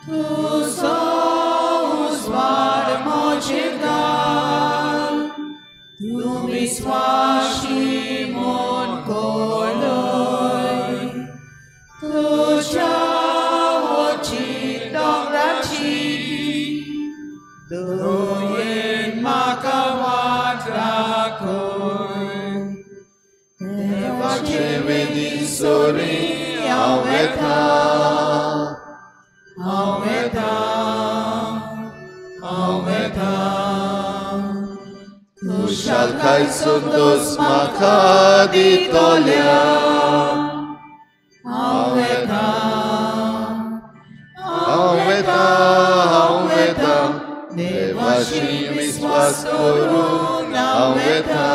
Tu sous var mochidal, tu miswashi mon koloi, tu chawochi dongrachi, tu yen makawat rakoi, eva chevedi sori aveta. Kushal kai sundos makadi tolia. Aveta. Devashi miswas korun aveta.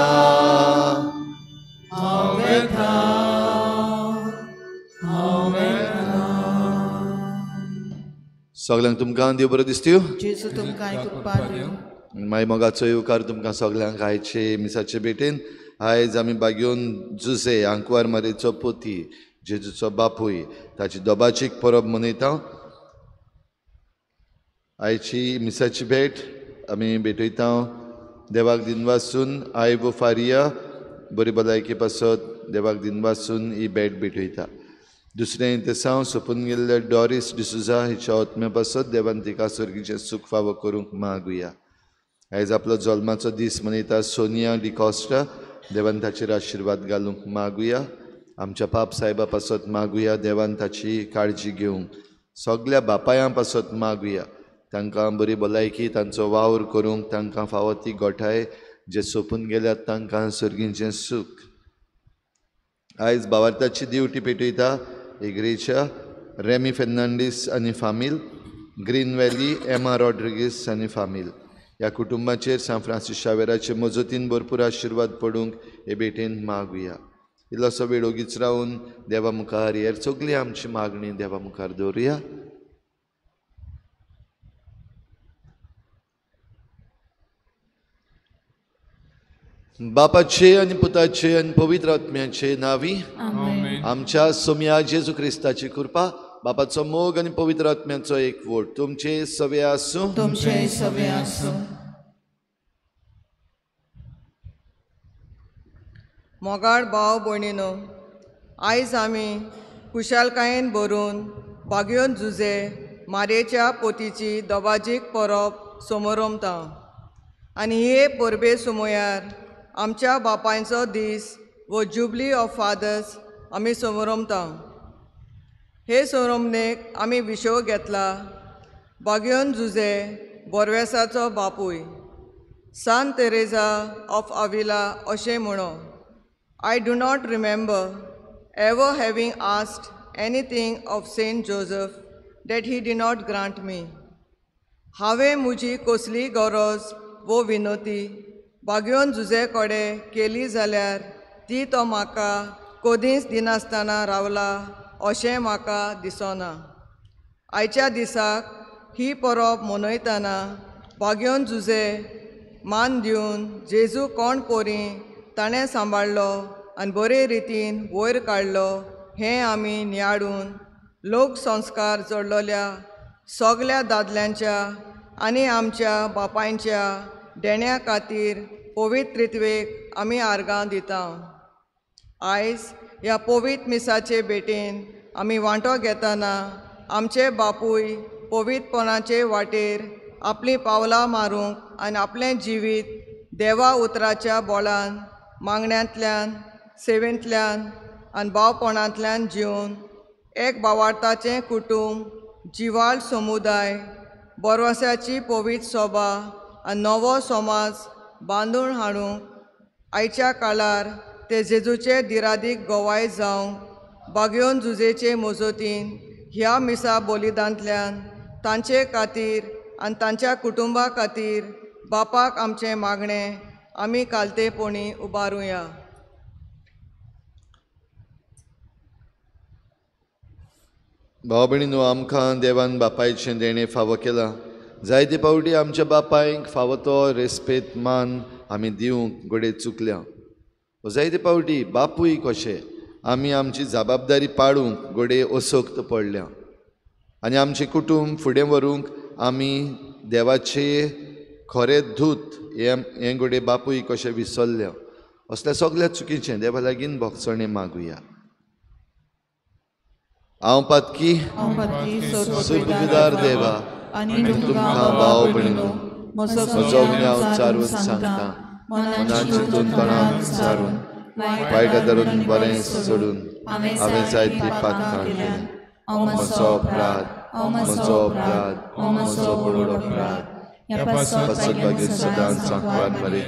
सगळ्यांक तुमकां देव बरो दिसत्यो. जेजू तुमकां कृपा दिवं. माय मोगाचो येवकार तुमकां सगळ्यांक आयचे मिसाचे भेटेन. आयज आमी बागेवन जुजे आंकवार मारेचो पोती जेजूचो बापूय ताची दोबाचीक परब मनयता. आयची मिसाची भेट आमी भेटयता देवाक दिनवासून आयवो फारिया बरी भलायकी पासत देवाक दिनवासून ही भेट भेटयता. दुसरें इंतेसांव सोपून गेल्ले डॉरिस डिसुजा हिच्या आत्म्या पासत देवान तिका सर्गीचें सूख फावो करूंक मागुया. आयज आपलो जल्माचो दीस मनयता सोनिया डिकॉस्टा देवान ताचेर आशिर्वाद घालूंक मागुया. आमच्या पाप साहेबा पासत मागुया देवान ताची काळजी घेवंक. सगळ्या बापायां पासत मागुया तांकां बरी भलायकी तांचो वावर करूंक तांकां फावो ती गोठाय जे सोपून गेल्यात तांकां सर्गीचें सूख. आयज भावार्थाची दिवटी पेटयता इग्रेच्या रेमी फेर्नांडीस आनी फामील, ग्रीन व्हॅली एमा रॉड्रिगीस आनी फामील ह्या कुटुंबाचेर सान फ्रांसीस शावेराचे मजतीन भरपूर आशिर्वाद पडूंक हे भेटेन मागुया. इल्लोसो वेळ ओगीच रावन देवा मुखार हेर सगळी आमची मागणी देवा मुखार दवरुया. बापाचे आनी पुताचे आनी पवित्र आत्म्याचे नावी आमच्या सोम्या जेजू क्रिस्ताची कृपा बापाचो मोग आनी पवित्र आत्म्याचो एकवट तुमचे सवे आसूं. मोगाळ भाव भयणीनो, आयज आमी खुशालकायेन भरून बागयोन जुजे मारयेच्या पोतीची दोबाजीक परब समोरमता. आनी हे परबे सुमयार आमच्या बापायचो दीस वो जुबली ऑफ फादर्स आमी समोरमता. हे समोरमणेक आमी विशव घेतला बागयोन जुजे बोरवेसाचो बापूय सान तेरेजा ऑफ अविला अशें म्हणो. I do not remember ever having asked anything of Saint Joseph that he did not grant me. हांवें म्हजी कसली गरज वो विनोती बागयोन जुजे कडेन केली जाल्यार ती तो म्हाका कधीच दिनासतना रावला अशें म्हाका दिसना. आयच्या दिसाक ही परब मनयतना बागयोन जुजे मान दिवन जेजू कोण पोरी ताणें सांबाळ्ळो आनी बरे रितीन वयर काडलो हें आमी नियाडून लोक संस्कार जोडलेल्या सगल्या दादल्यांच्या आनी आमच्या बापायच्या देण्या खातीर पवित्रित्वेक आमी आर्गां दिता. आयज ह्या पवित्र मिसाचे भेटेन आमी वांटो घेतना आमचे बापूय पवित्रपणाचे वाटेर आपलीं पावलां मारूंक आनी आपलें जिवीत देवा उतराच्या बोळान मागण्यांतल्यान सेवेंतल्यान आनी भावपणांतल्यान जिवन एक भावार्थाचें कुटुंब जिवाळ समुदाय बोरवस्याची पवित्र सोबा आनी नवो समाज बांदून हाडूंक आयच्या काळार ते जेजूचे दिरादीक गोवाय जावंक बागयोन जुजेचे मोजतीन ह्या मिसा बलिदांतल्यान तांचे खातीर आनी तांच्या कुटुंबा खातीर बापाक आमचें मागणें आमी कालतेपणी उबारुया. भाव भयणीनो, आमकां देवान बापायचें देणें फावो केलां. जायते पावटी आमच्या बापायक फावो तो रेस्पेत मान आमी दिवंक घोडे चुकल्या. जायते पावटी बापूय कशें आमी आमची जबाबदारी पाडूंक घोडे असोक्त पडल्या. आनी आमचें कुटुंब फुडें व्हरूंक आमी देवाचे खरे दूत हे घोडे बापूय कशें विसरले असल्या सगळ्या चुकीचें देवा लागीं भोगसणे मागुया. हांव पातकी सुबेदार देवा आनी तुमकां भाव भयणीनो म्हजो गुन्यांव चारून सांगता. मनान चिंतून तोंडान विचारून वायट धरून बरें सोडून हांवें जायतीं पातकां केलीं. म्हजो अपराध म्हजो बडो अपराध. पासत बागेंत सदांच सांकवार मरे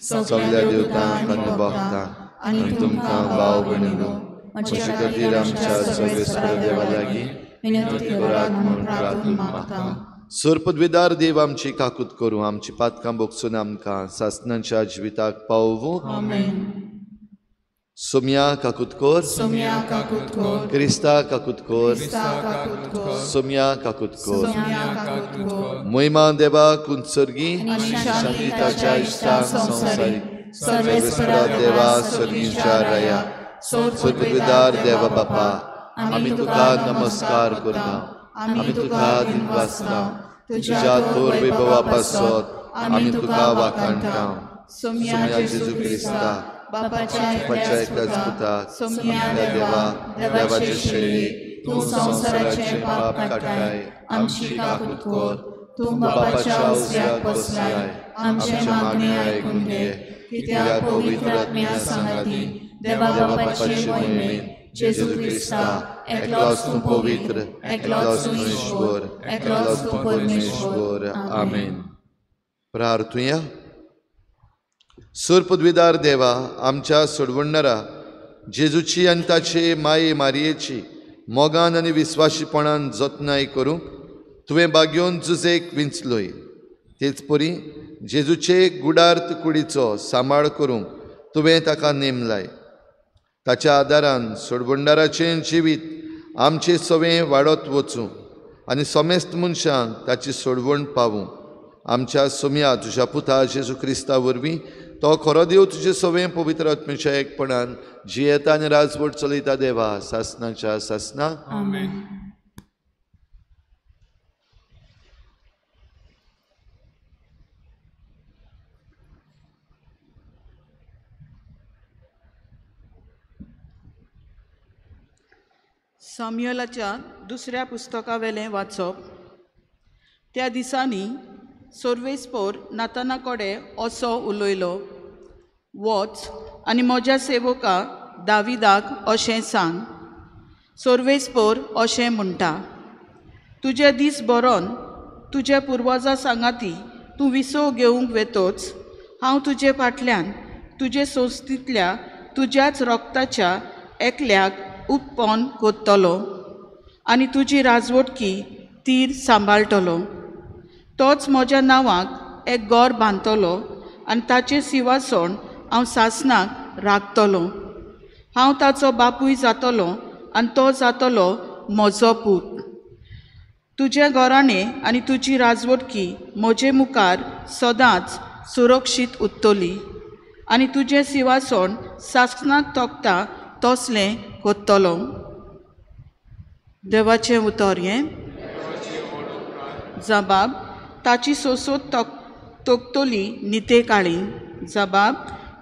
सगळ्या देवतांक आनी भक्तांक आनी तुमकां भाव भयणीनो म्हजे खातीर आमच्या सर्वेस्पर देवा लागीं विनंती करात म्हूण प्रार्थना मागता. सुरपदविदार देव आमची काकूत करूं, आमची पातकां भोगसून आमकां सासणाच्या जिविताक पावूं. सोम्या काकूत कोर, क्रिस्ता काकूत कोर, सोम्या काकूत कोर. मोहिमा देवाक उंचर्गी शांतीताच्या इश्टांक संवसारीक सर्वेस्परा देवा सर्गीच्या राया सुरपदविदार देवा बापा आमी तुका नमस्कार करता. आमी तुका दिनवासता. तुज्या थोर वैभवा पासत आमी तुका वाखाणटा. सोम्या जेजू क्रिस्ता बापाच्या एकल्याच पुताक सोम्या देवा देवाचे शेळी तूं संवसाराचे पाप काडटाय आमची काकूत कोर. तूं बापाच्या उजव्याक बसलाय आमचे मागणे आयकून घे. कित्याक पवित्र आत्म्या सांगाती देवा बापाचे मोहिमेन जेजू क्रिस्ता एकलोच तूं पवित्र, एकलोच तूं ईश्वर, एकलोच तूं परमेश्वर. आमेन. प्रार्थुया. सुरपदविदार देवा आमच्या सोडवणारा जेजूची आनी ताचे माये मारयेची मोगान आनी विस्वाशीपणान जतनाय करूंक तुवें बागयोन जुजेक विंचलोय. तेच परी जेजूचे गुडार्थ कुडीचो सांबाळ करूंक तुवें ताका नेमलाय. ताच्या आदारान सोडवंडाराचें जिवीत आमचें सवें वाडत वचूं आनी समेस्त मनशांक ताची सोडवण पावूं. आमच्या सोम्या तुज्या पुता जेजू क्रिस्ता वरवीं तो खरो देव तुजे सवें पवित्र आत्म्याच्या एकपणान जियेता आनी राजवट चलयता देवा सासणाच्या सासना. साम्युएलाच्या दुसऱ्या पुस्तका वेलें वाचप. त्या दिसांनी सोर्वेस्पोर नाताना कडेन असो उलयलो, वच आनी म्हज्या सेवका दाविदाक अशें सांग. सोर्वेस्पोर अशें म्हणटा, तुजे दीस बरोवन तुजे पुर्वजां सांगाती तूं विसव घेवंक वेतोच हांव तुजे फाटल्यान तुजे संस्थींतल्या तुज्याच रोगताच्या एकल्याक उत्पन्न कोत्तलो आनी तुजी राजवटकी तीर सांबाळटलो. तोच म्हज्या नांवाक एक घर बांदतलो आनी ताचें सिंहासन हांव सासणाक राखतलो. हांव ताचो बापूय जातलो आनी तो जातलो म्हजो पूत. तुजे घराणें आनी तुजी राजवटकी म्हजे मुखार सदांच सुरक्षीत उरतली आनी तुजें सिंहासन सासणाक तोखता तसलें कोत्तलो. देवाचें उतर हें. जबाब. ताची सोसोत तोखतली निते काळी. जबाब.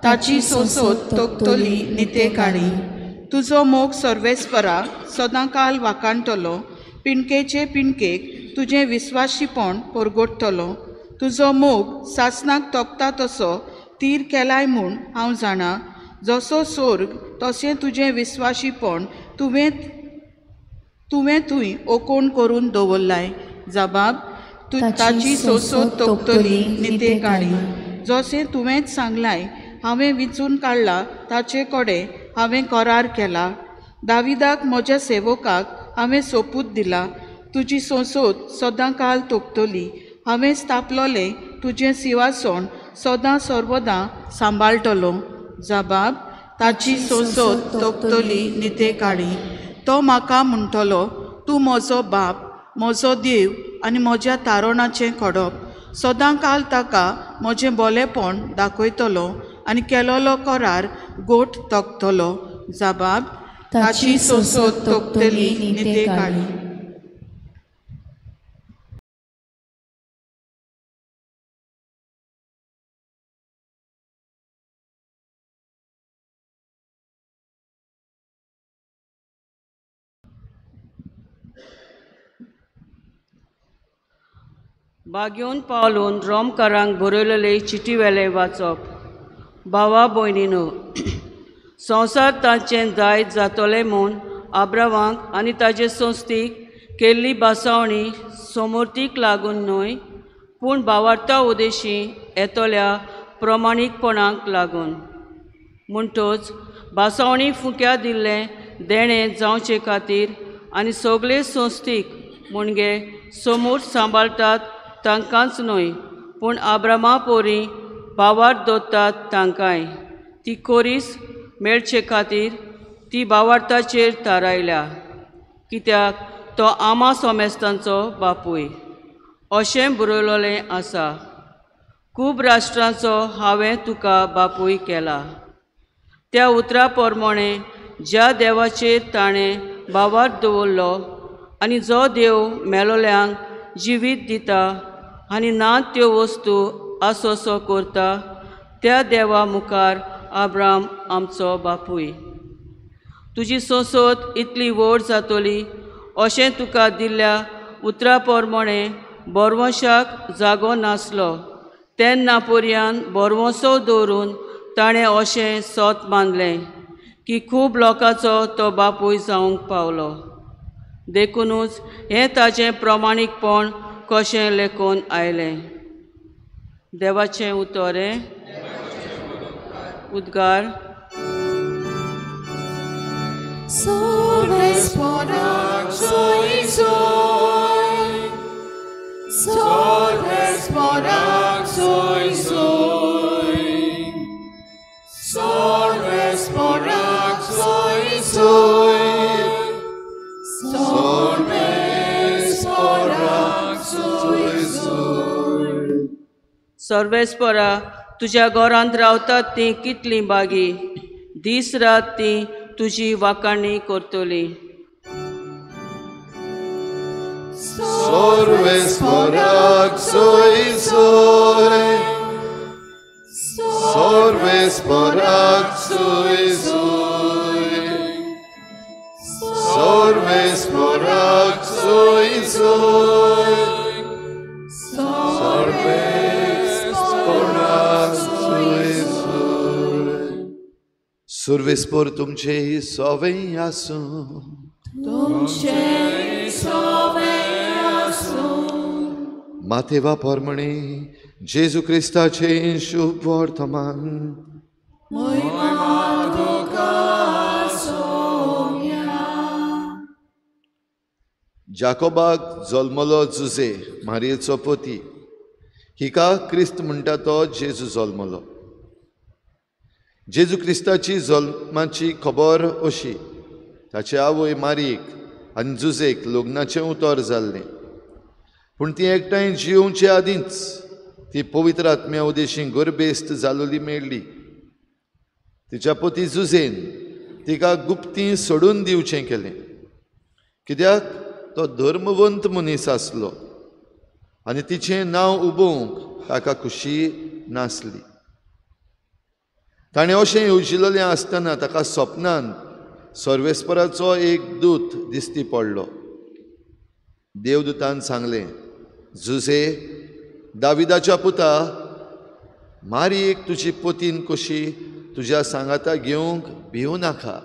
ताची सोसोत तोखतली निते काळी. तुजो मोग सर्वेस्परा सदांकाल वाखाणटलो. पिणकेचे पिणकेक तुजें विस्वाशीपण परगडटलो. तुजो मोग सासणाक तोखता तसो तीर केलाय म्हूण हांव जाणा. जसो सोर्ग तशें तुजें विस्वाशीपण तुवें थंय ओकोण करून दवरलाय. जबाब. ताची सोसोत तोखतली निते काळी. जशें तुवेंच सांगलाय हांवें विचून काडला ताचे कडेन हांवें करार केला. दाविदाक म्हज्या सेवकाक हांवें सोपूत दिला. तुजी सोसोत सदांकाल तोखतली. हांवें स्थापलोलें तुजें सिंहासन सदां सर्वदां सांबाळटलो. जबाब. ताची सोसोत तोखतली निते काळी. तो म्हाका म्हणटलो, तूं म्हजो बाप, म्हजो देव आनी म्हज्या तारोणाचें खडप. सदांकाल ताका म्हजें बोलेपण दाखयतलो आनी केलोलो करार गोठ तोखतलो. जबाब. ताची सोसोत तोखतली निते काळी. बागेवन पावलून रोमकारांक बरयलेले चिटी वेले वाचप. भावा भयणीनो, संवसार तांचें दायज जातोलें म्हूण आब्रामाक आनी ताचे संस्थीक केल्ली बासावणी समर्थीक लागून न्हय, पूण भावार्था उदेशी येतोल्या प्रमाणीकपणाक लागून. म्हणटच बासावणी फुक्या दिल्लें देणें जावचे खातीर आनी सगळे संस्थीक म्हणजे समोर सांबाळटात तांकांच न्हय, पूण आब्रामा पोरी भावार्थ दवरतात तांकांय. ती खोरीस मेळचे खातीर ती भावार्थाचेर थारायल्या, कित्याक तो आमा सोमेस्तांचो बापूय. अशें बरयलोलें आसा, खूब राष्ट्रांचो हांवें तुका बापूय केला. त्या उतरा प्रमाणे ज्या देवाचेर ताणें भावार्थ दवरलो आनी जो देव मेलोल्यांक जिवीत दिता आनी ना त्यो वस्तू आसोसो करता, त्या देवा मुखार आब्राम आमचो बापूय. तुजी सोसोत इतली व्हड जातली अशें तुका दिल्ल्या उतरा प्रमाणे बोरवंशाक जागो नासलो तेन्ना पर्यान बोरवंसो दवरून ताणें अशें सोत बांदलें की खूब लोकांचो तो बापूय जावंक पावलो. देखूनच हें ताचें प्रमाणीकपण कशें लेखून आयलें. देवाचें उतोरें. उद्गार. Sorvesporak soy soy, Sorvesporak soy soy, Sorvesporak soy soy, Sorvesporak soy soy. सर्वेस्परा, तुज्या घरांत रावतात तीं कितलीं बागी, दीस रात तीं तुजी वाखाणणी करतली. Sorvesporak soy soy, Sorvesporak soy soy, Sorvesporak soy soy, Sorvesporak soy soy. Sorvespor तुमचे सोवें आसूं, तुमचे सोवें आसूं. माथेवा पोरमणे जेजू क्रिस्ताचे शुभ वर्तमान. महिमा तुका सोम्या. जाकोबाक जल्मलो जुजे मारयेचो पोती, हिका क्रिस्त म्हणटा तो जेजू जल्मलो. जेजू क्रिस्ताची जल्माची खबर अशी, ताचे आवय मारयेक आनी जुजेक लग्नाचें उतर जाल्लें, पूण ती एकठांय जिवचे आदींच ती पवित्र आत्म्या उदेशी गर्भेस्त जालोली मेळ्ळी. तिच्या पती जुजेन तिका गुप्ती सोडून दिवचें केलें, कित्याक तो धर्मवंत मनीस आसलो आनी तिचें नांव उबोवंक ताका खुशी नासली. ताणें अशें येवजिल्लें आसतना ताका सपनांत सर्वेस्पराचो एक दूत दिश्टी पडलो. देवदूतान सांगलें, जुजे, दाविदाच्या पुता, मारयेक तुजी पतीन कशी तुज्या सांगाता घेवंक भिवू नाका,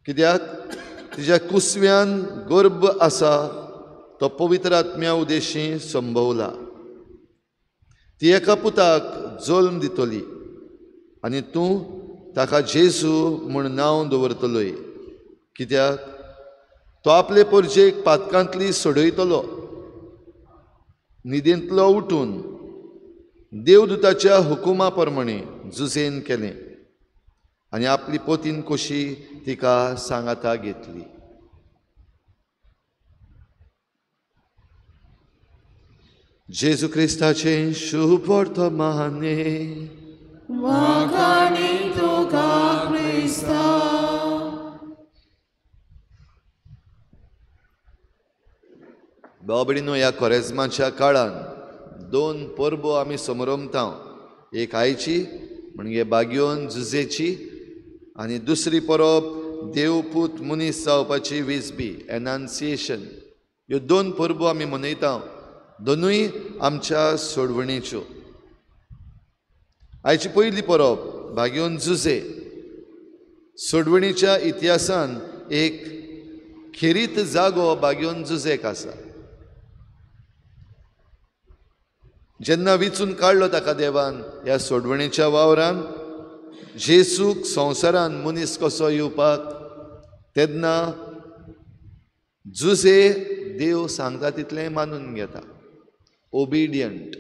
कित्याक तिच्या कुसव्यान गर्भ आसा तो पवित्र आत्म्या उदेशी संभवला. ती एका पुताक जल्म दितली आनी तूं ताका जेजू म्हूण नांव दवरतलोय, कित्याक तो आपले परजेक पातकांतली सोडयतलो. न्हिदेंतलो उठून देवदूताच्या हुकुमा प्रमाणे जुजेन केलें आनी आपली पतीन कशी तिका सांगाता घेतली. जेजू क्रिस्ताचे शुभ वर्तमाने. वाखाणी तुका क्रिस्ता. भाव भयणीनो, ह्या कोरेजमाच्या काळान दोन परबो आमी समरमता. एक आयची म्हणजे बागयोन जुजेची आनी दुसरी परब देवपूत मनीस जावपाची विसबी एनान्सिएशन. ह्यो दोन परबो आमी मनयता. दोनूय आमच्या सोडवणेच्यो. आयची पयली परब भाग्योन जुजे सोडवणीच्या इतिहासान एक खेरीत जागो भाग्योन जुजेक आसा. जेन्ना विचून काडलो ताका देवान ह्या सोडवणेच्या वावरान जेसूक संवसारान मनीस कसो येवपाक, तेन्ना जुजे देव सांगता तितलें मानून घेता. ओबिडियंट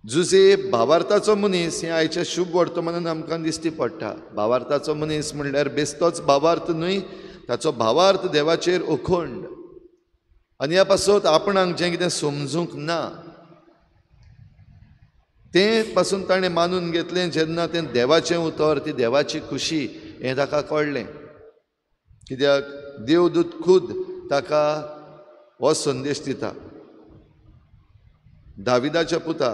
जुजे भावार्थाचो मनीस हें आयच्या शुभ वर्तमानान आमकां दिश्टी पडटा. भावार्थाचो मनीस म्हणल्यार बेस्तोच भावार्थ न्हय, ताचो भावार्थ देवाचेर अखंड. आनी ह्या पासत आपणाक जें कितें समजूंक ना तें पासून ताणें मानून घेतलें. जेन्ना तें देवाचें उतर, ती देवाची खुशी हें ताका कळ्ळें. कित्याक देवदूत खूद ताका हो संदेश दिता, दाविदाच्या पुता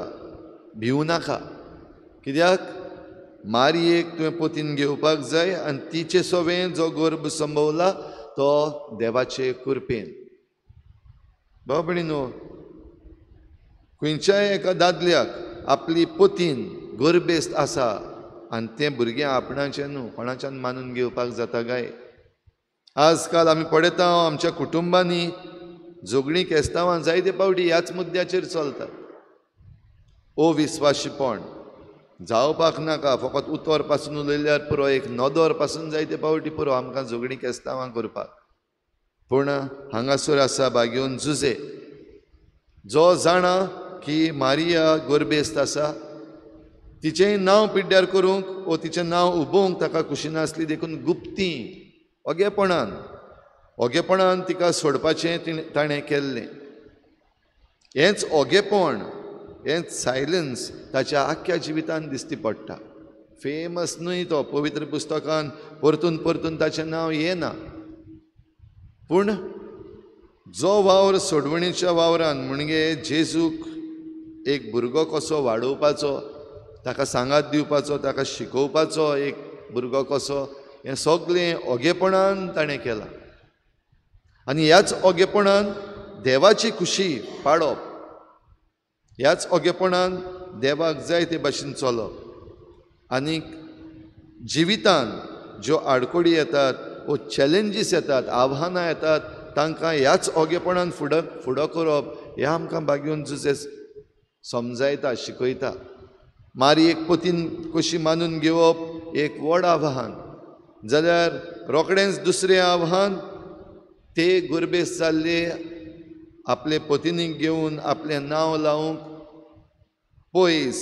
भिवू नाका, कित्याक मारयेक तुवें पोतीन घेवपाक जाय आनी तिचे सोवें जो गर्भ संभवला तो देवाचे कृपेन. भाव भयणीनो, खंयच्याय एका दादल्याक आपली पोतीन गर्भेस्त आसा आनी तें भुरगें आपणाचें न्हू, कोणाच्यान मानून घेवपाक जाता काय. आजकाल आमी पळयता आमच्या कुटुंबांनी जोगणी केस्तांवां जायते पावटी ह्याच मुद्द्याचेर चलतात. ओ विस्वाशीपण जावपाक नाका, फकत उतर पासून उलयल्यार पुरो, एक नदर पासून जायते पावटी पुरो आमकां जोगणी केस्तांवां करपाक. पूण हांगासर आसा भाग्योन जुजे, जो जाणा की मारिया गर्भेस्त आसा, तिचेंय नांव पिड्ड्यार करूंक वो तिचें नांव उबोवंक ताका खुशी नासली, देखून गुप्ती ओगेपणान तिका सोडपाचें ताणें केल्लें. हेंच ओगेपण, हेंच सायलन्स ताच्या आख्या जिवितान दिश्टी पडटा. फेमस न्हय तो, पवित्र पुस्तकान परतून परतून ताचें नांव येना, पूण जो वावर सोडवणीच्या वावरान म्हणजे जेजूक एक भुरगो कसो वाडोवपाचो, ताका सांगात दिवपाचो, ताका शिकोवपाचो एक भुरगो कसो, हें सगळें ओगेपणान ताणें केलां. आनी ह्याच ओगेपणान देवाची खुशी पाडप, ह्याच ओगेपणान देवाक जाय ते भाशेन चलप. आनी जिवितान ज्यो आडकोडी येतात, वो चॅलेंजीस येतात, आव्हानां येतात, तांकां ह्याच ओगेपणान फुडो करप हें आमकां भाग्योन जुजे समजायता, शिकयता. मारयेक पोतीन कशी मानून घेवप एक व्हड आव्हान जाल्यार रोखडेंच दुसरें आव्हान, ते गर्भेस्त जाल्ले आपले पोतिनीक घेवन आपलें नांव लावूंक पयस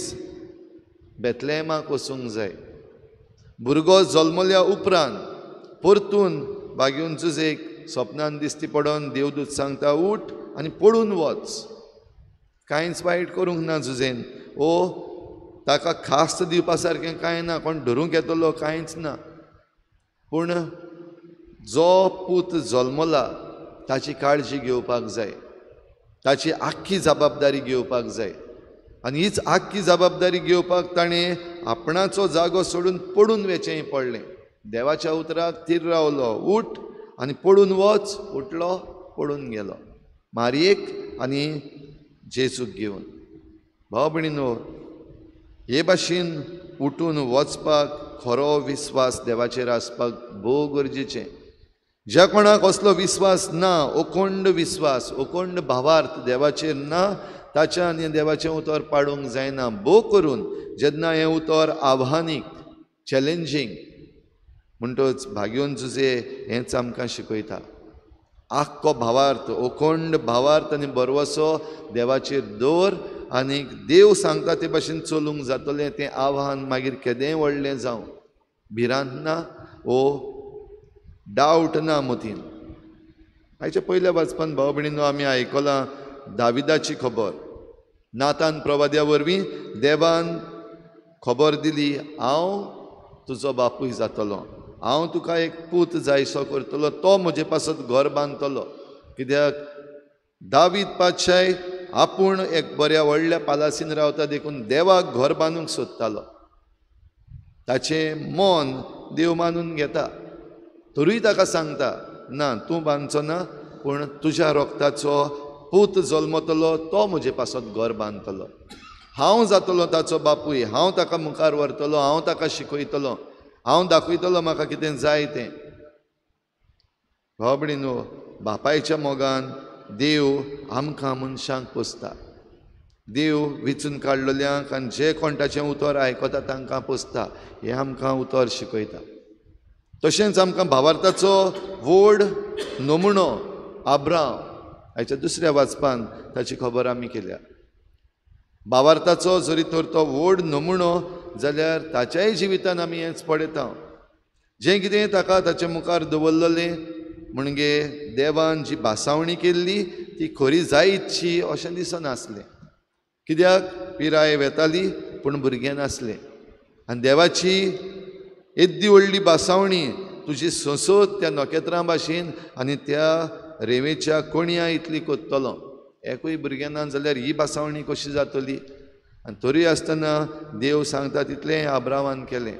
बेतलेहमाक वचूंक जाय. भुरगो जल्मल्या उपरांत परतून भाग्योन जुजेक सपनान दिश्टी पडोन देवदूत सांगता, उठ आनी पळून वच. कांयच वायट करूंक ना जुजेन. ओ ताका खास्त दिवपा सारकें कांय ना, कोण धरूंक येतलो कांयच ना, पूण जो पूत जल्मला ताची काळजी घेवपाक जाय, ताची आख्खी जबाबदारी घेवपाक जाय. आनी हीच आख्खी जबाबदारी घेवपाक ताणें आपणाचो जागो सोडून पडून वेचेंय पडलें. देवाच्या उतराक थीर रावलो, उठ आनी पळून वच. उठलो, पळून गेलो मारयेक आनी जेजूक घेवन. भाव भयणीनो, हे भाशेन उठून वचपाक खरो विस्वास देवाचेर आसपाक भोव गरजेचें. ज्या कोणाक असलो विस्वास ना, अखंड विस्वास, अखंड भावार्थ देवाचेर ना, ताच्यान हें देवाचें उतर पाडूंक जायना. भोव करून जेन्ना हें उतर आव्हानीक, चॅलेंजींग म्हणटच भाग्योन जुजे हेंच आमकां शिकयता. आख्खो भावार्थ, अखंड भावार्थ आनी बरवसो देवाचेर दवर आनी देव सांगता ते भाशेन चलूंक जातलें. तें आव्हान मागीर केदेंय व्हडलें जावं, भिरांत ना वो डावट ना मतीन. आयच्या पयल्या वाचपान भाव भयणीनो आमी आयकलां दाविदाची खबर. नातान प्रवाद्या वरवीं देवान खबर दिली, हांव तुजो बापूय जातलो, हांव तुका एक पूत जायसो करतलो, तो म्हजे पासत घर बांदतलो. कित्याक दावीद पातशाय आपूण एक बऱ्या व्हडल्या पालासीन रावता, देखून देवाक घर बांदूंक सोदतालो. ताचें मन देव मानून घेता, तरूय ताका सांगता, ना तूं बांदचो ना, पूण तुज्या रोगताचो पूत जल्मतलो तो म्हजे पासत घर बांदतलो. हांव जातलो ताचो बापूय, हांव ताका मुखार व्हरतलो, हांव ताका शिकयतलो, हांव दाखयतलो म्हाका कितें जाय तें. भाव भयणीनो, बापायच्या मोगान देव आमकां मनशांक पोसता. देव विचून काडलेल्यांक आनी जे कोण ताचें उतर आयकता तांकां पोसता, हें आमकां उतर शिकयता. तशेंच आमकां भावार्थाचो व्हड नमुनो आब्राम हाच्या दुसऱ्या वाचपान ताची खबर आमी केल्या. भावार्थाचो जरी तर तो व्हड नमुनो जाल्यार ताच्याय जिवितान आमी हेंच पळयता. जें कितें ताका ताचे मुखार दवरलेलें म्हणजे देवान जी बासावणी केल्ली ती खरी जायतशी अशें दिसनासलें. कित्याक पिराय वेताली पूण भुरगें नासलें. आनी देवाची येद्दी व्हडली बासावणी तुजी सोंसोत त्या नखेत्रां भाशेन आनी त्या रेंवेच्या कोणया इतली कोत्तलो. एकूय भुरगें ना जाल्यार ही बासावणी कशी जातली. आनी तरी आसतना देव सांगता तितलें आब्रामान केलें.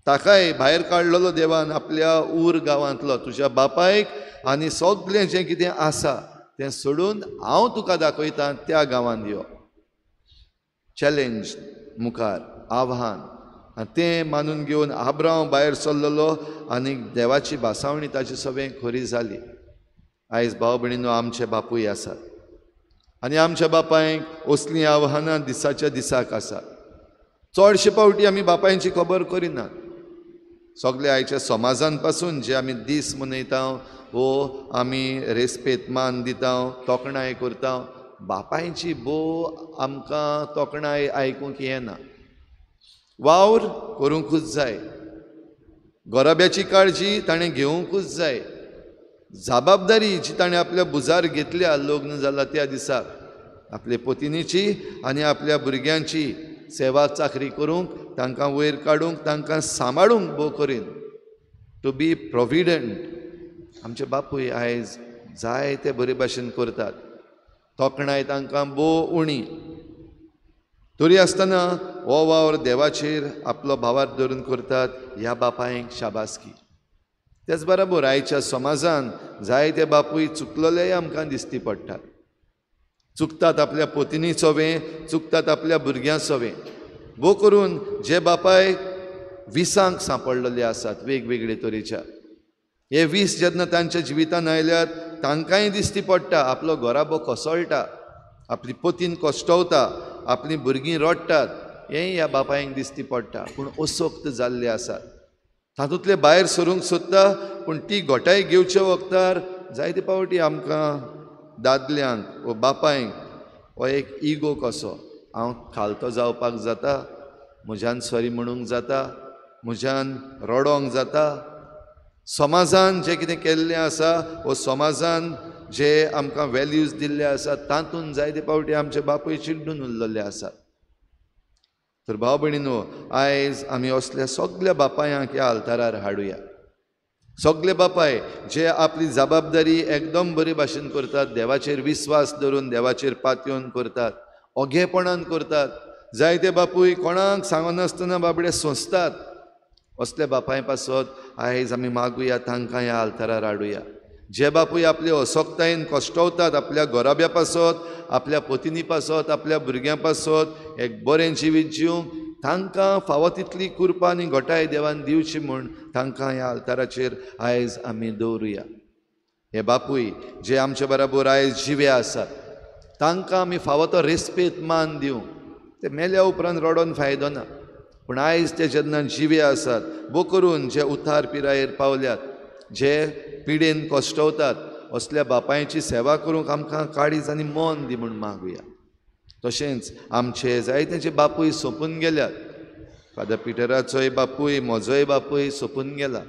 ताकाय भायर काडलेलो देवान आपल्या ऊर गांवांतलो, तुज्या बापायक आनी सगळें जें कितें आसा तें सोडून हांव तुका दाखयतां त्या गांवांत यो. चॅलेंज मुखार, आव्हान. आनी तें मानून घेवन आब्राम भायर सरलेलो आनी देवाची बासावणी ताची सगळें खरी जाली. आयज भाव भयणीनो, आमचे बापूय आसात आनी आमच्या बापायक असलीं आव्हानां दिसाच्या दिसाक आसात. चडशे फावटी आमी बापायची खबर करिनात. सगळे आयच्या समाजान पासून जे आमी दीस मनयता वो आमी रेस्पेत मान दिता, तोखणाय करता, बापायची भो आमकां तोखणाय आयकूंक येना. वावर करूंकूच जाय, गरोब्याची काळजी ताणें घेवंकूच जाय. जबाबदारी जी ताणें आपल्या बुजार घेतल्या लग्न जालां त्या दिसाक आपले पत्नीची आनी आपल्या भुरग्यांची सेवा चाकरी करूंक, तांकां वयर काडूंक, तांकां सांबाळूंक भोव करीन. To be provident. आमचे बापूय आयज जाय ते बरे भाशेन करतात. तोखणाय तांकां भोव उणी. तरी आसतना हो वावर देवाचेर आपलो भावार्थ धरून करतात. ह्या बापायक शाबासकी. तेच बरोबर आयच्या समाजान जायते बापूय चुकलेलेय आमकां दिसती पडटात. चुकतात आपल्या पत्नी सोवें, चुकतात आपल्या भुरग्यां सोवें. भोव करून जे बापाय विसांक सांपडलेले आसात वेगवेगळे तरेच्या, हे वीस जेन्ना तांच्या जिवितान आयल्यात तांकांय दिसती पडटा आपलो घोराबो कोसळटा, आपली पतीन कोश्टवता, आपलीं भुरगीं रडटात, हेंय ह्या बापायक दिसती पडटा. पूण असोक्त जाल्ले आसात. तातूंतले भायर सरूंक सोदता पूण ती घोटाय घेवच्या वखदार जायते फावटी आमकां दादल्यांक वो बापायक हो एक इगो कसो, हांव खालतो जावपाक जाता, म्हज्यान सॉरी म्हणूंक जाता, म्हज्यान रडोंक जाता. समाजान जें कितें केल्लें आसा वो समाजान जे आमकां वॅल्यूज दिल्ले आसात तातूंत जायते फावटी आमचे बापूय चिड्डून उरलेले आसात. तर भाव भयणीनो, आयज आमी असल्या सगळ्या बापायांक ह्या आल्तारार हाडुया. सगळे बापाय जे आपली जबाबदारी एकदम बरे भाशेन करतात, देवाचेर विस्वास धरून देवाचेर पातयेवन करतात, ओगेपणान करतात. जायते बापूय कोणाक सांगनासतना बाबडे सोंसतात. असले बापाय पासत आयज आमी मागुया, तांकां ह्या आल्तारार हाडुया. जे बापूय आपले असोक्तायेन कश्टवतात, आपल्या घोराब्या पासत, आपल्या पत्नी पासत, आपल्या भुरग्यां पासत एक बरें जिवीत जिवंक, तांकां फावो तितली कृपा आनी घोटाय देवान दिवची म्हूण तांकां ह्या आल्ताराचेर आयज आमी दवरुया. हे बापूय जे आमचे बराबर आयज जिवे आसात तांकां आमी फावो तो रेस्पेत मान दिवं. ते मेल्या उपरांत रडोन फायदो ना. पूण आयज ते जेन्ना जिवे आसात, भोव करून जे उतार पिरायेर पावल्यात, जे पिडेन कश्टवतात, असल्या बापायची सेवा करूंक आमकां काळीज आनी मन दी म्हूण मागुया. तशेंच आमचे जायतेचे बापूय सोंपून गेल्यात. फादर पिटराचोय बापूय, म्हजोय बापूय सोंपून गेला.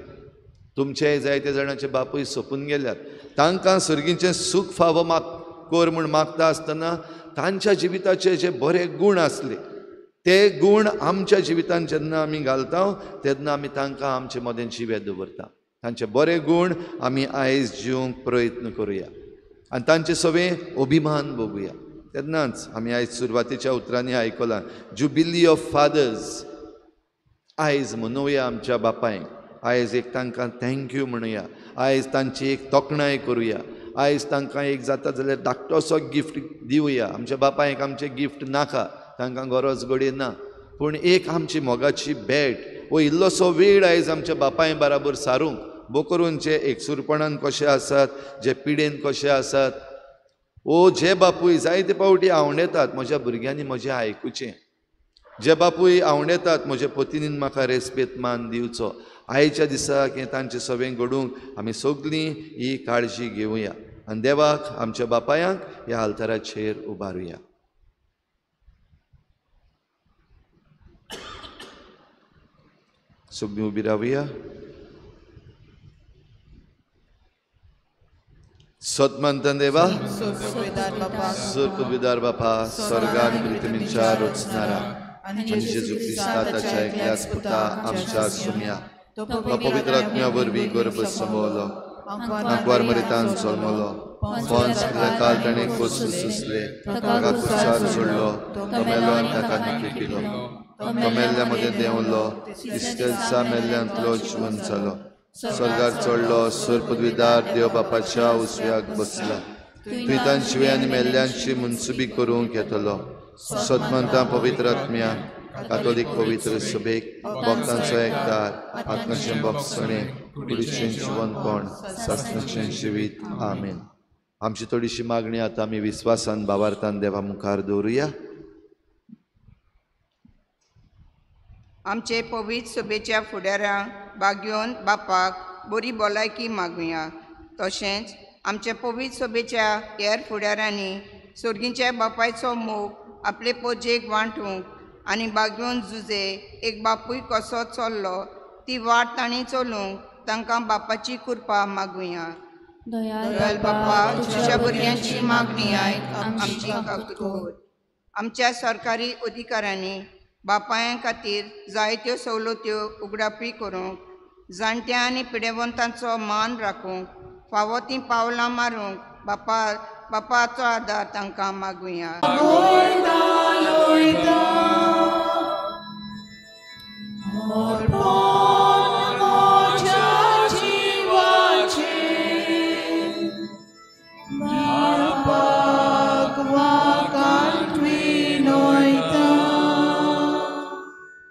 तुमचेय जायते जाणांचे बापूय सोंपून गेल्यात. तांकां सर्गीचें सूख फावो कोर म्हूण मागता आसतना तांच्या जिविताचे जे बरे गूण आसले ते गूण आमच्या जिवितान जेन्ना आमी घालता तेन्ना आमी तांकां आमचे मदें जिवे दवरता. तांचे बरे गूण आमी आयज जिवंक प्रयत्न करुया आनी तांचे सगळें अभिमान भोगुया. तेन्नाच आमी आयज सुरवातेच्या उतरांनी आयकलां, जुबिली ऑफ फादर्स. आयज मनोवया आमच्या बापायक, आयज एक तांकां थँक्यू म्हणुया, आयज तांची एक तोखणाय करुया, आयज तांकां एक जाता जाल्यार धाकटोसो गिफ्ट दिवया. आमच्या बापायक आमचे गिफ्ट नाका, तांकां गरज घडये ना, पूण एक आमची मोगाची भेट वो इल्लोसो वेळ आयज आमच्या बापाय बराबर सारूंक, बो करून जे एकसुरपणान कशे आसात, जे पिडेन कशे आसात, ओ जे बापूय जायते पावटी आवंडेतात म्हज्या भुरग्यांनी म्हजें आयकुचें, जे बापूय आवंडेतात म्हज्या पत्नीन म्हाका रेस्पेत मान दिवचो. आयच्या दिसाक हें तांचें सगळें घडूंक आमी सगळीं ही काळजी घेवया आनी देवाक आमच्या बापायांक ह्या आल्ताराचेर उबारुया. सगळीं उबी रावया. सतमंतन देवा, सुरपदविदार बापा, स्वर्गान पृथ्वीच्या रोचणारा आनी जेजू क्रिस्ताच्या एकल्याच पुता आमच्या सुम्या तो पवित्र आत्म्या वरवीं गर्भ संभोवलो, आंकवार मरितान जल्मलो, पोंस काल ताणें कोसू सुसले, ताका कुशार सोडलो, तो मेलो आनी ताका निकेलो, तो मेल्ल्या मदें देंवलो, इस्कल्सा मेल्ल्यांतलो जिवंत जालो, स्वर्गार चडलो, सुरपदविदार देव बापाच्या उजव्याक बसला, तुयतांची आनी मेल्ल्यांची मुनसुबी करूंक येतलो. सतमंतां पवित्र आत्म्या, कातोलीक पवित्र सभेक, भक्तांचो एकदार, आत्म्याचें भोगसणें, कुडीचें जिवंतपण, सासणाचें जिवीत. आमेन. आमची थोडीशी मागणी आतां आमी विस्वासान भावार्थान देवा मुखार दवरुया. आमचे पवित्र सभेच्या फुडाऱ्यांक भाग्योन बापाक बरी भलायकी मागुया. तशेंच आमच्या पवित्र सभेच्या हेर फुडाऱ्यांनी सर्गीच्या बापायचो मोग आपले पोजेक वांटूंक आनी भाग्योन झुजे एक बापूय कसो चल्लो ती वाट तांणी चलूंक तांकां बापाची कृपा मागुया. दयाल बापा, तुज्या भुरग्यांची मागणी आयक आमची कर. आमच्या सरकारी अधिकाऱ्यांनी बापायां खातीर जायत्यो सवलत्यो उगडापी करूंक, जाणट्या आनी पिडेवंतांचो मान राखूंक, फावो तीं पावलां मारूंक बापाचो आदार तांकां मागुया.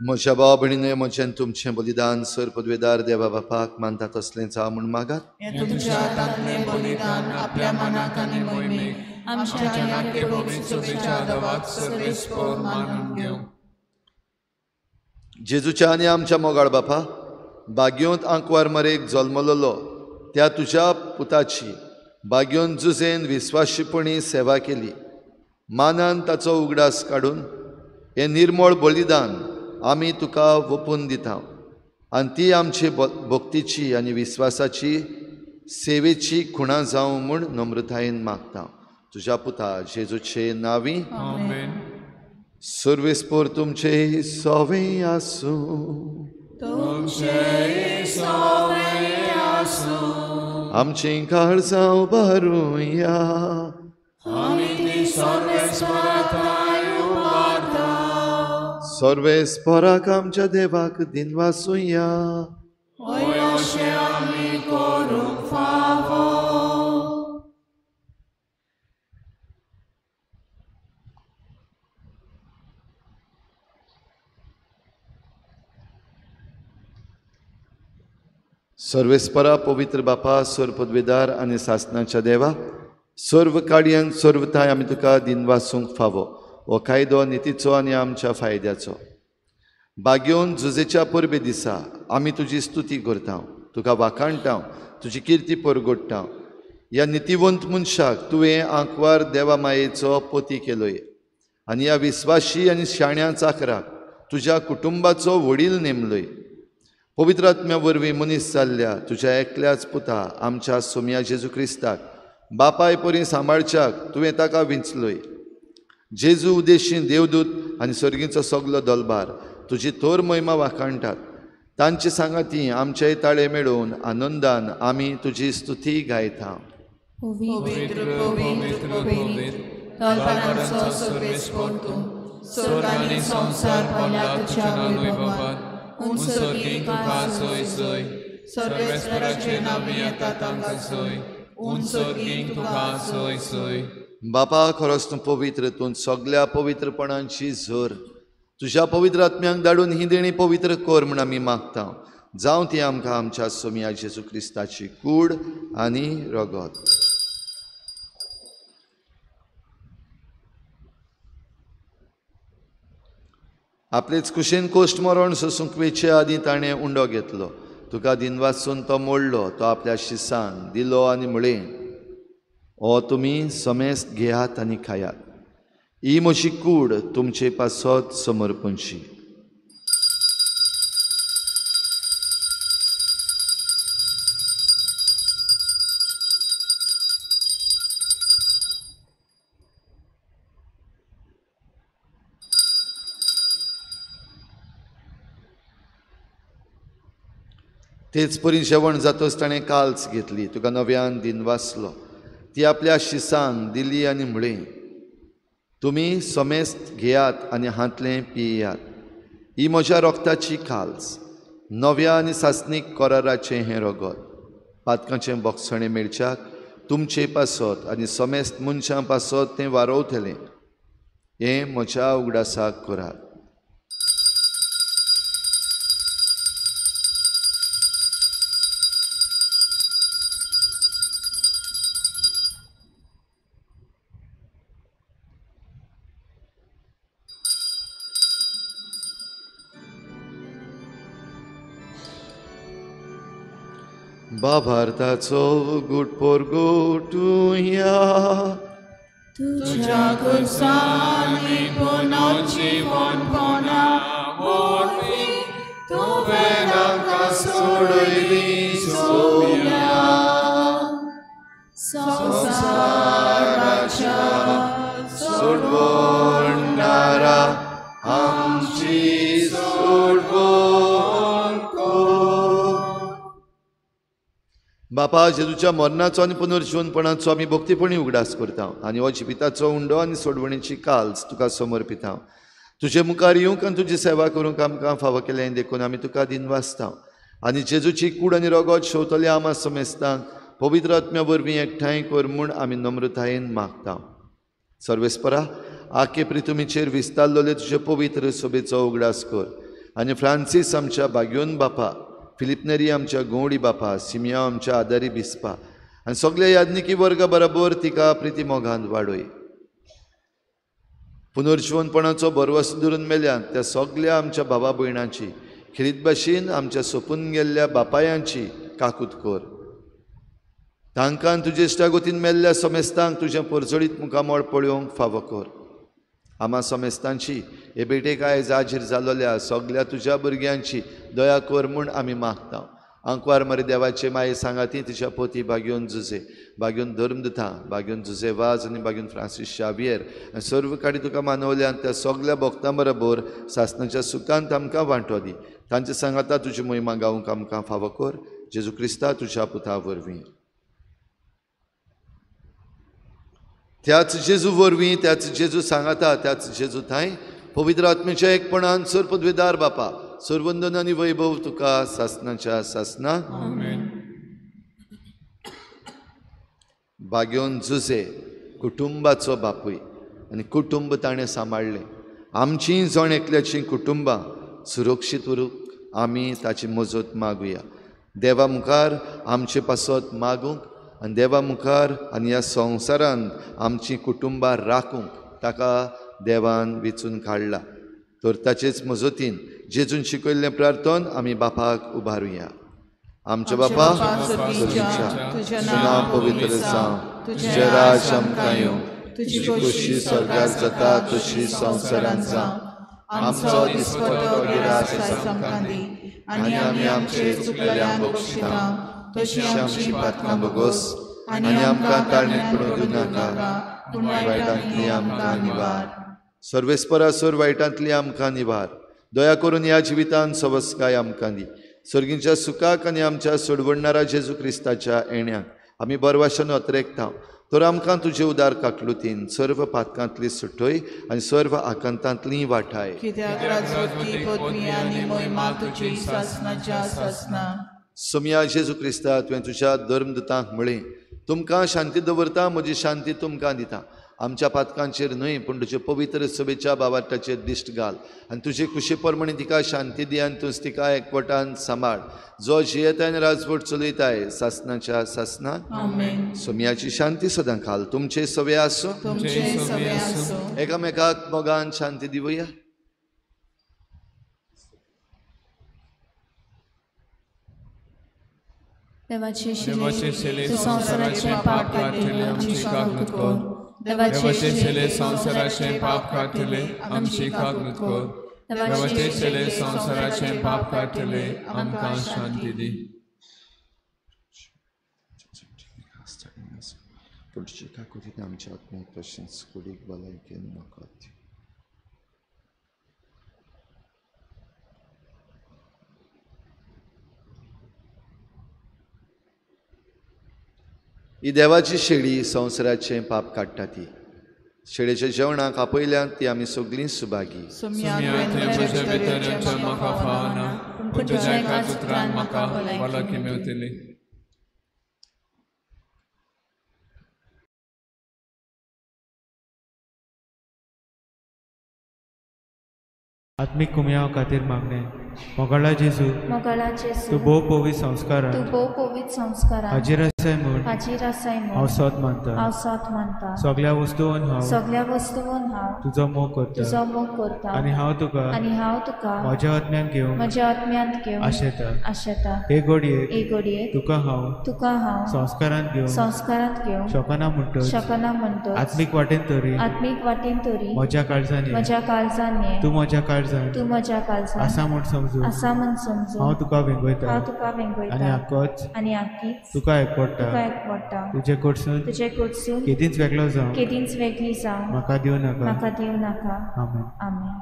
म्हज्या भाव भयणीनो, म्हजें तुमचें बलिदान सर पदवेदार देवा बापाक मानता तसलें जावं म्हूण मागात. तुमच्या हातांतलें बलिदान आपल्या मनाक आनी मोहिमेक आमच्या पवित्र देवाक सर्वेस्पर मानून घेवं. जेजूच्या आनी आमच्या मोगाळ बापा, भाग्योंत आंकवार मरेक जल्मलोलो त्या तुज्या पुताची भाग्योन जुजेन विस्वाशीपणी सेवा केली. मानान ताचो उगडास काडून हें निर्मळ बलिदान आमी तुका ओपून दिता आनी ती आमची भक्तीची आनी विस्वासाची सेवेची खुणां जावं म्हूण नम्रतायेन मागता. तुज्या पुता जेजूचे नांवी. सर्वेस्पर तुमचे सोवें आसूं. आमचें काळजां भरुया. सर्वेस्पराक आमच्या देवाक दिन वासुया. सर्वेस्परा पवित्र बापा, सर्व पदवेदार आनी सासणाच्या देवा, सर्व काडयांक सर्वताय आमी तुका दिन वासूंक फावो. हो कायदो नितीचो आनी आमच्या फायद्याचो. भाग्योन झुजेच्या परबे दिसा आमी तुजी स्तुती करता, तुका वाखाणटा, तुजी किर्ती परगोडटा. ह्या नितीवंत मनशाक तुवें आंकवार देवा मायेचो पोती केलोय आनी ह्या विस्वाशी आनी शाण्या चाकराक तुज्या कुटुंबाचो वडील नेमलोय. पवित्र आत्म्या वरवीं मनीस जाल्ल्या तुज्या एकल्याच पुता आमच्या सोम्या जेजू क्रिस्ताक बापाय परी सांबाळच्याक तुवें ताका विंचलोय. जेजू उद्देशीं देवदूत आनी सर्गीचो सगलो दलबार तुजी थोर महिमा वाखाणटात. तांचे सांगाती आमचे ताळे मेळोवन आनंदान आमी तुजी स्तुती गायता. उंच सोर्गीं तुका सोय सोय. बापा खरोच तूं पवित्र, तूं सगळ्या पवित्रपणांची झर तुझ्या पवित्र आत्म्यांक धाडून ही देणी पवित्र कर म्हूण आमी मागता. जावं ती आमकां आमच्या सोम्या जेजू क्रिस्ताची कूड आनी रगत. आपलेच कुशेन कोश्ट मरण सोसूंक वेचे आदीं ताणें उंडो घेतलो. तुका दिनवासून तो मोडलो. तो आपल्या शिसांक दिलो आनी म्हळें, हो तुमी समेस्त घेयात आनी खायात. ही म्हजी कूड तुमचे पासत समर्पणची. तेच परी जेवण जातच ताणें काल्स घेतली. तुका नव्यान दिन वाचलो. ती आपल्या शिसांक दिली आनी म्हळें, तुमी समेस्त घेयात आनी हातलें पियेयात. ही म्हज्या रोगताची काल्स, नव्या आनी सासनीक कराराचें हें रगत. पातकाचें बोगसणें मेळच्याक तुमचे पासत आनी समेस्त मनशां पासत तें वारोवतलें. हें म्हज्या उगडासाक करात. बाभारताचो गुटपोर गोटुया. तुझ्या खुर्सानी पुनः जीवनपणा वरवी तुवें आमकां सोडयली सोम्या. संवसाराच्या सोडवणारा आमची सोडवण कर. बापा जेजूच्या मरणाचो आनी पुनर्जीवनपणाचो आमी भक्तीपणी उगडास करता आनी हो जिविताचो उंडो आनी सोडवणेची काल्स तुका समर्पिता. तुजे मुखार येवंक आनी तुजी सेवा करूंक आमकां फावो केलें देखून आमी तुका दिनवासता. आनी जेजूची कूड आनी रगत शेवतल्या आमा समेस्तांक पवित्र आत्म्या वरवीं एकठांय कर म्हूण आमी नम्रतायेन मागता. सर्वेस्परा आखे प्रितुमीचेर विस्तारलोले तुजे पवित्र सोबेचो उगडास कर. आनी फ्रांसीस आमच्या बागयोन बापा, फिलिपनेरी आमच्या गवडी बापा, सिमिया आमच्या आदारी बिस्पा आनी सगळ्या याज्ञिकी वर्गा बरोबर तिका प्रिती मोगान वाडय. पुनर्जीवनपणाचो बरवस धरून मेल्यान त्या सगळ्या आमच्या भावा भयणांची खिरीत भाशेन आमच्या सोपून गेल्ल्या बापायांची काकूत कर. तांकां तुजे इश्टागोतीन मेल्ल्या समेस्तांक तुजें परजळीत मुखामळ पळोवंक फावो कर. आमा समेस्तांची हे बेटेक आयज हाजीर जालोल्या सगळ्या तुज्या भुरग्यांची दया कर म्हूण आमी मागता. आंकवार मरे देवाचे माये सांगाती तिच्या पोती बागयोन जुजे, बागयोन धर्मदुता, बागयोन जुजे वाज आनी बागयोन फ्रांसीस शावियर आनी सर्व काडी तुका मानवल्यान त्या सगळ्या भक्तां बरोबर सासणाच्या सुखांत आमकां वांटो दी. तांचे सांगाता तुजी महिमा गावंक आमकां फावो कर. जेजू क्रिस्ता तुज्या पुता वरवीं. त्याच जेजू वरवीं, त्याच जेजू सांगाता, त्याच जेजू थंय पवित्र आत्म्याच्या एकपणान सर पदवेदार बापा, सर्वंदन आनी वैभव तुका सासणाच्या सासना. बागयोन जुजे कुटुंबाचो बापूय आनी कुटुंब ताणें सांबाळलें. आमचीं जण एकल्याचीं कुटुंबां सुरक्षीत उरूंक आमी ताची मजत मागुया. देवा मुखार आमचे पासत मागूंक आनी देवा मुखार आनी ह्या संवसारांत आमचीं कुटुंबां राखूंक ताका देवान वेंचून काडला. तर ताचेच मजतीन जेजून शिकयल्लें प्रार्थन आमी बापाक उबारुया. आमचे बापा तुजें नांव पवित्र जावं, तुजें राज आमकां येवं, तुजी खोशी स्वर्गांत जाता तशी संवसारांत जावं. आमचो दिसपट्टो गिरास आयज आमकां दी आनी आमी आमचे चुकलेल्यांक बक्षिता तशी आमची पातकां बगोस आनी आमकां तारणेंत पडूंक नाका पूण वायटांतली आमकां निवार. सर्वेस्परा सर वायटांतली आमकां निवार. दया करून ह्या जिवितांत सवस्काय आमकां दी. सर्गीच्या सुखाक आनी आमच्या सोडवणारा जेजू क्रिस्ताच्या येण्याक आमी बरवाशान अत्रेकता. तर आमकां तुजे उदार काकलुतीन सर्व पातकांतली सुटय आनी सर्व आकांतांतली वाटाय. कित्याक राजवटी पदवी आनी महिमा तुजी सासणाच्या सासना. सोम्या जेजू क्रिस्ता तुवें तुज्या धर्मदुतांक म्हळें, तुमकां शांती दवरता, म्हजी शांती तुमकां दिता. आमच्या पातकांचेर न्हय पूण तुजे पवित्र सभेच्या बाबाटाचेर दिश्ट घाल आनी तुजे कुशी प्रमाणे तिका शांती दी आनी तूं तिका एकवटान सांबाळ. जो जियेता आनी राजवट चलयताय सासनाच्या सासनान. सोम्याची शांती सदां घाल. तुमचे सवे आसूं. एकामेकाक मोगान शांती दिवया. देवाचे शेले संसाराचे पाप काढले आमची कागद कर. देवाचे शेले संसाराचे पाप काढले आमची कागद कर. देवाचे शेले संसाराचे पाप काढले आमकां शांती दी. पुढची काकुरी आमच्या आत्म्याक तशेंच कुडीक भलायकेन म्हाका दी. ही देवाची शेळी संवसाराचें पाप काडटा ती. शेळयेच्या जेवणाक आपयल्यात ती आमी सगळीं सुभागी. म्हाका फावना पूण तुज्या एका उतरान म्हाका भलायकी मेवतली. आत्मिक कुमया खातीर मागणे. मोगाळा जेजू तूं भोव पवित्र संस्कार हाजीर आसाय म्हूण हांव सोत मानता. सगळ्या वस्तूंत हांव तुजो मोग करता आनी हांव तुका म्हज्या आत्म्यान घेवन आशेता. हे घडयेक तुका हांव संस्कारांत घेवन शोकना म्हणटच आत्मीक वाटेन तरी म्हज्या काळजांनी तूं म्हज्या काळजांत आसा म्हूण समजून हांव तुका वेंगयता आनी आख्खीच तुका एकवडटा. तुजे कडसून केदींच वेगळी जावं म्हाका दिवं नाका. आमेन.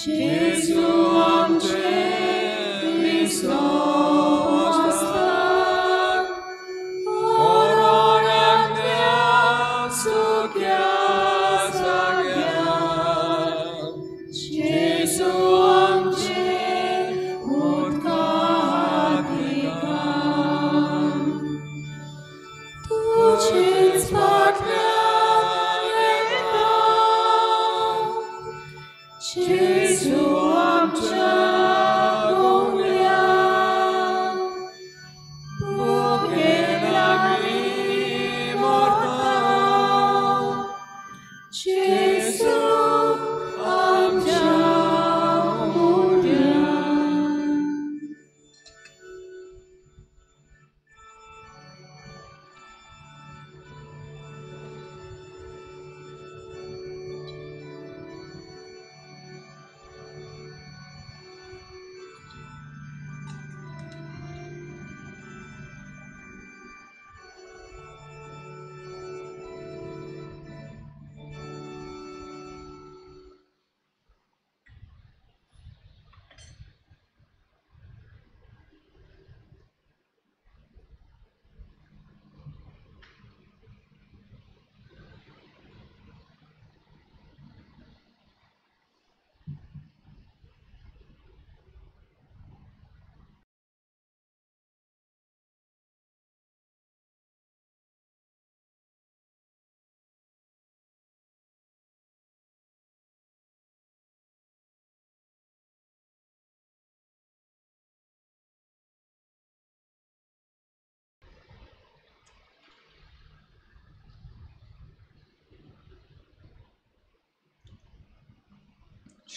Jesu amche misno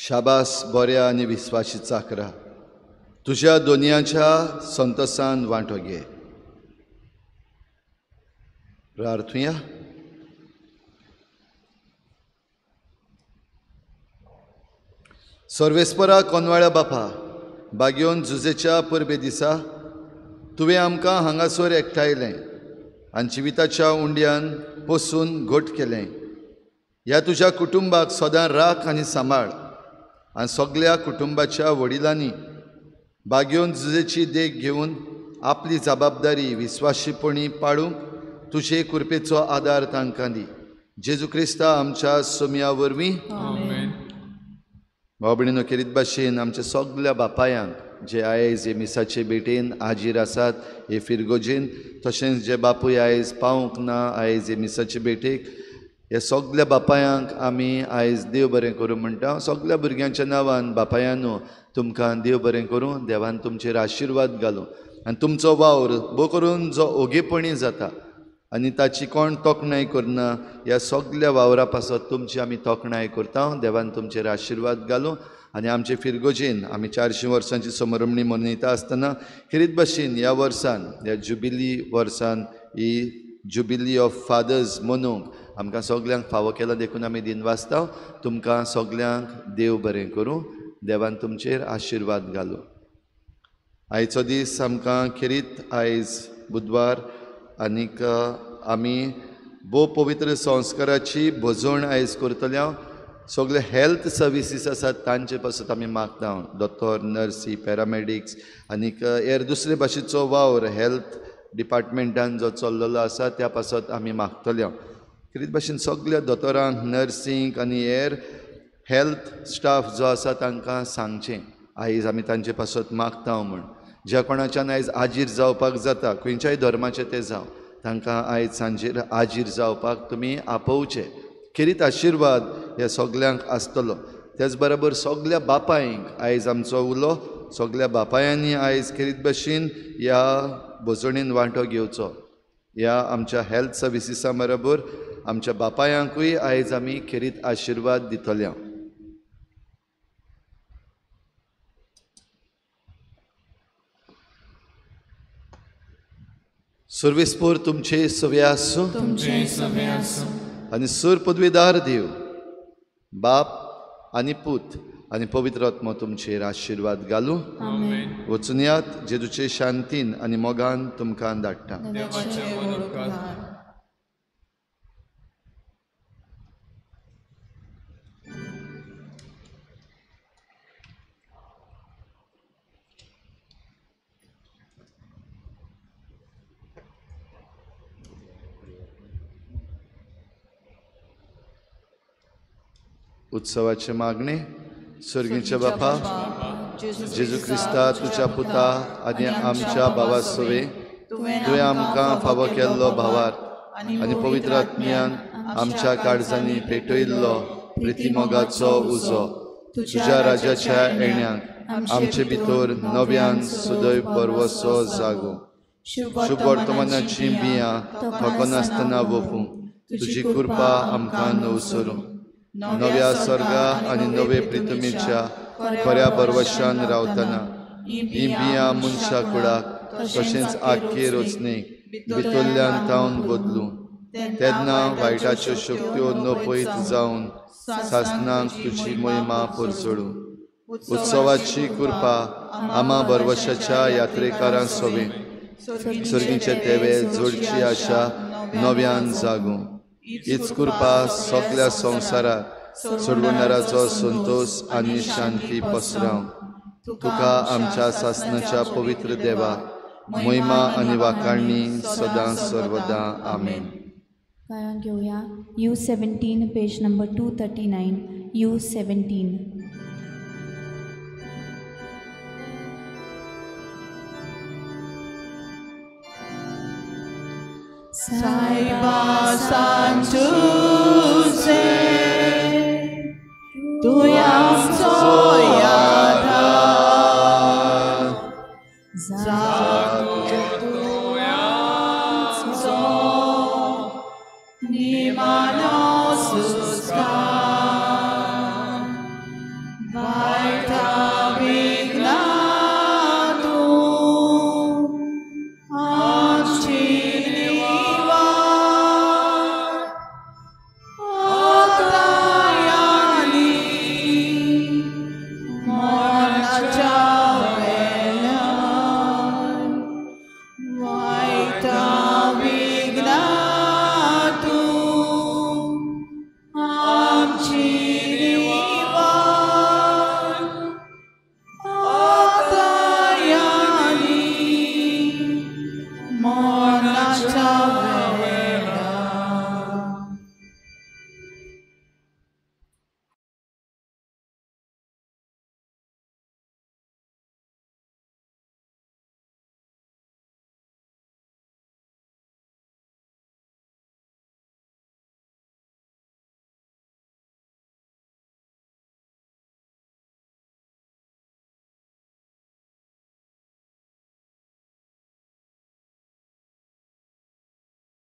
शाबास बऱ्या आनी विस्वाशी चाकरा, तुज्या दोनयाच्या संतोषान वांटो घे. प्रार्थुया. सर्वेस्परा कोनवाळ्या बापा, बागयोन झुजेच्या परबे दिसा तुवें आमकां हांगासर एकठायलें आनी जिविताच्या उंड्यान पोसून घोट केलें. ह्या तुज्या कुटुंबाक सदां राख आनी सांबाळ आनी सगळ्या कुटुंबाच्या वडिलांनी बागयोन झुजेची देख घेवन आपली जबाबदारी विस्वाशीपणी पाळूंक तुजे कृपेचो आदार तांकां दी. जेजू क्रिस्ता आमच्या सोम्या वरवीं. भाव भयणीनो, खेरीत भाशेन आमच्या सगळ्या बापायांक जे आयज हे मिसाचे भेटेन हाजीर आसात हे फिरगोजेन, तशेंच जे बापूय आयज पावूंक ना आयज हे मिसाचे भेटेक, हे सगळ्या बापायांक आमी आयज देव बरें करूं म्हणटा. सगळ्या भुरग्यांच्या नांवान बापायांनो तुमकां देव बरें करूं, देवान तुमचेर आशिर्वाद घालूं आनी तुमचो वावर बो करून जो ओगेपणी जाता आनी ताची कोण तोखणाय करना, ह्या सगळ्या वावरा पासत तुमची आमी तोखणाय करता. देवान तुमचेर आशिर्वाद घालूं आनी आमचे फिरगोजेन आमी 400 वर्सांची समरमणी मनयता आसतना खेरीत भाशेन ह्या वर्सान, ह्या जुबिली वर्सान ही जुबिली ऑफ फादर्स मनोवंक आमकां सगळ्यांक फावो केला देखून आमी दिनवासता. तुमकां सगळ्यांक देव बरें करूं, देवान तुमचेर आशिर्वाद घालूं. आयचो दीस आमकां खेरीत आयज बुधवार आनीक आमी भोव पवित्र संस्काराची भोजवण आयज करतल्या. सगळे हेल्थ सर्विसीस आसात तांचे पासत आमी मागता, दोतोर, नर्सी, पॅरामेडिक्स आनीक हेर दुसरे भाशेचो वावर हेल्थ डिपार्टमेंटान जो चल्लेलो आसा त्या पासत आमी मागतल्या. खेरीत भाशेन सगळ्या दोतोरांक, नर्सींक आनी हेर हेल्थ स्टाफ जो आसा तांकां सांगचें आयज आमी तांचे पासत मागता म्हूण. ज्या कोणाच्यान आयज हाजीर जावपाक जाता, खंयच्याय धर्माचे ते जावं, तांकां आयज सांजेर हाजीर जावपाक तुमी आपोवचे. खेरीत आशिर्वाद ह्या सगळ्यांक आसतलो. त्याच बरोबर सगळ्या बापायंक आयज आमचो उलो, सगळ्या बापायांनी आयज खेरीत भाशेन ह्या भोजवणेन वांटो घेवचो. ह्या आमच्या हेल्थ सर्विसीसां बरोबर आमच्या बापायांकूय आयज आमी खेरीत आशिर्वाद दितल्या. सर्वेस्पोर तुमचे सवे आसूं आनी सर पदवेदार देव बाप आनी पूत आनी पवित्र आत्मा तुमचेर आशिर्वाद घालूं. वचून यात, जेजूचे शांतीन आनी मोगान तुमकां धाडटा. उत्सवाचे मागणे. स्वर्गीचे बापा, जेजू क्रिस्ता तुज्या पुता आनी आमच्या भावा सवे तुवें आमकां फावो केल्लो भावार आनी पवित्र आत्म्यान आमच्या काळजांनी पेटयल्लो प्रितीमोगाचो उजो तुज्या राजाच्या येण्याक आमचे भितर नव्यान सदैव बरवसो जागो. शुभ वर्तमानाची बियां थकोनासतना वपूं तुजी कृपा आमकां नवसरूं. नव्या स्वर्गा आनी नवे प्रितमेच्या खऱ्या बरवशान रावतना ही बियां मनशा कुळाक तशेंच आख्खे रचनेक भितरल्यान तावन बदलूं. तेन्ना वायटाच्यो शक्त्यो नपयत जावन सासणांक तुजी महिमा परचडूं. उत्सवाची कृपा आमा बरवशाच्या यात्रेकारां सोबे सर्गीचे तेवे जोडची आशा नव्यान जागूं. हीच कृपा सगळ्या संवसाराक सोडवणाराचो संतोष आनी शांती पसराव. तुका आमच्या सासणाच्या पवित्र देवा महिमा आनी वाखाणणी सदां सर्वदा. आमेन. गायन घेऊया U17 page number 239. U17. Saiba Santuze Tuyam Soyada Zakutu